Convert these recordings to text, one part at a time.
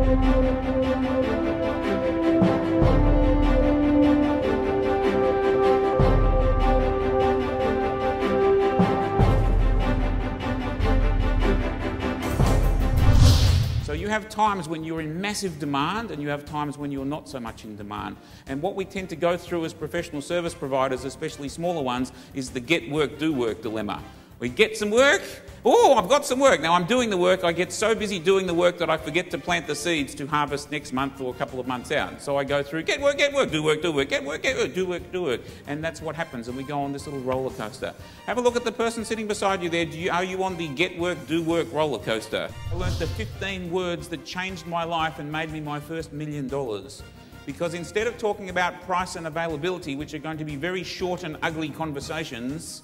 So you have times when you're in massive demand and you have times when you're not so much in demand. And what we tend to go through as professional service providers, especially smaller ones, is the get work, do work dilemma. We get some work, oh, I've got some work. Now I'm doing the work, I get so busy doing the work that I forget to plant the seeds to harvest next month or a couple of months out. So I go through get work, do work, do work, get work, do work, do work. And that's what happens, and we go on this little roller coaster. Have a look at the person sitting beside you there. Are you on the get work, do work roller coaster? I learned the 15 words that changed my life and made me my first $1 million. Because instead of talking about price and availability, which are going to be very short and ugly conversations,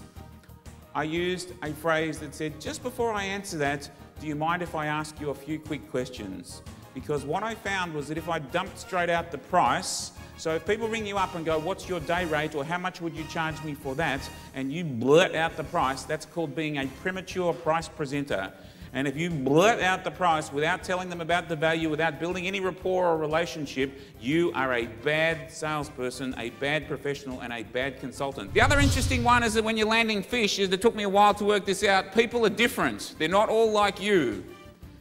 I used a phrase that said, just before I answer that, do you mind if I ask you a few quick questions? Because what I found was that if I dumped straight out the price, so if people ring you up and go, what's your day rate, or how much would you charge me for that, and you blurt out the price, that's called being a premature price presenter. And if you blurt out the price without telling them about the value, without building any rapport or relationship, you are a bad salesperson, a bad professional, and a bad consultant. The other interesting one is that when you're landing fish, it took me a while to work this out, people are different. They're not all like you.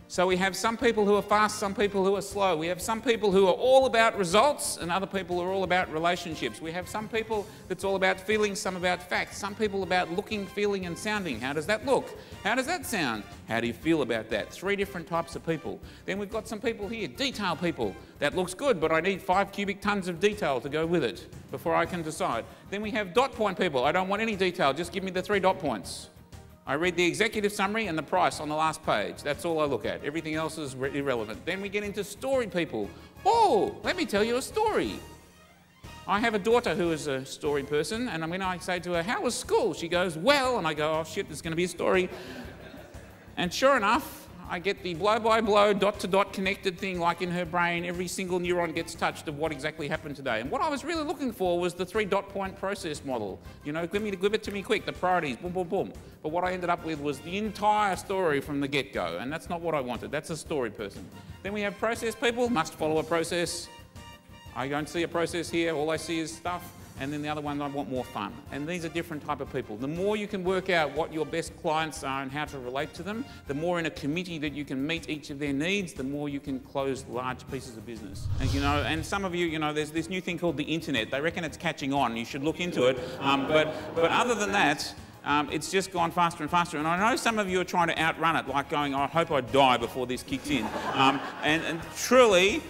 So we have some people who are fast, some people who are slow. We have some people who are all about results and other people who are all about relationships. We have some people that's all about feelings, some about facts, some people about looking, feeling and sounding. How does that look? How does that sound? How do you feel about that? 3 different types of people. Then we've got some people here, detail people. That looks good, but I need 5 cubic tons of detail to go with it before I can decide. Then we have dot point people. I don't want any detail, just give me the 3 dot points. I read the executive summary and the price on the last page. That's all I look at. Everything else is irrelevant. Then we get into story people. Oh, let me tell you a story. I have a daughter who is a story person, and when I say to her, how was school? She goes, well, and I go, oh shit, there's going to be a story. And sure enough, I get the blow-by-blow, dot-to-dot connected thing like in her brain. Every single neuron gets touched of what exactly happened today. And what I was really looking for was the 3 dot point process model. You know, give it to me quick, the priorities, boom, boom, boom. But what I ended up with was the entire story from the get-go, and that's not what I wanted. That's a story person. Then we have process people, must follow a process. I don't see a process here, all I see is stuff. And then the other one, I want more fun. And these are different type of people. The more you can work out what your best clients are and how to relate to them, the more in a committee that you can meet each of their needs, the more you can close large pieces of business. And, you know, and some of you, you know, there's this new thing called the internet. They reckon it's catching on. You should look into it. But other than that, it's just gone faster and faster. And I know some of you are trying to outrun it, like going, I hope I die before this kicks in. And truly,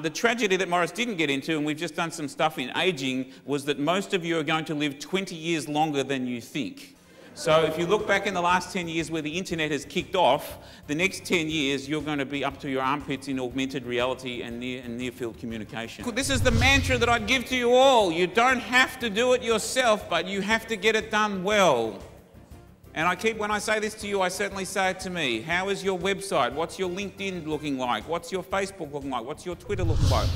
the tragedy that Morris didn't get into, and we've just done some stuff in ageing, was that most of you are going to live 20 years longer than you think. So if you look back in the last 10 years where the internet has kicked off, the next 10 years you're going to be up to your armpits in augmented reality and near-field communication. This is the mantra that I'd give to you all. You don't have to do it yourself, but you have to get it done well. And when I say this to you, I certainly say it to me. How is your website? What's your LinkedIn looking like? What's your Facebook looking like? What's your Twitter looking like?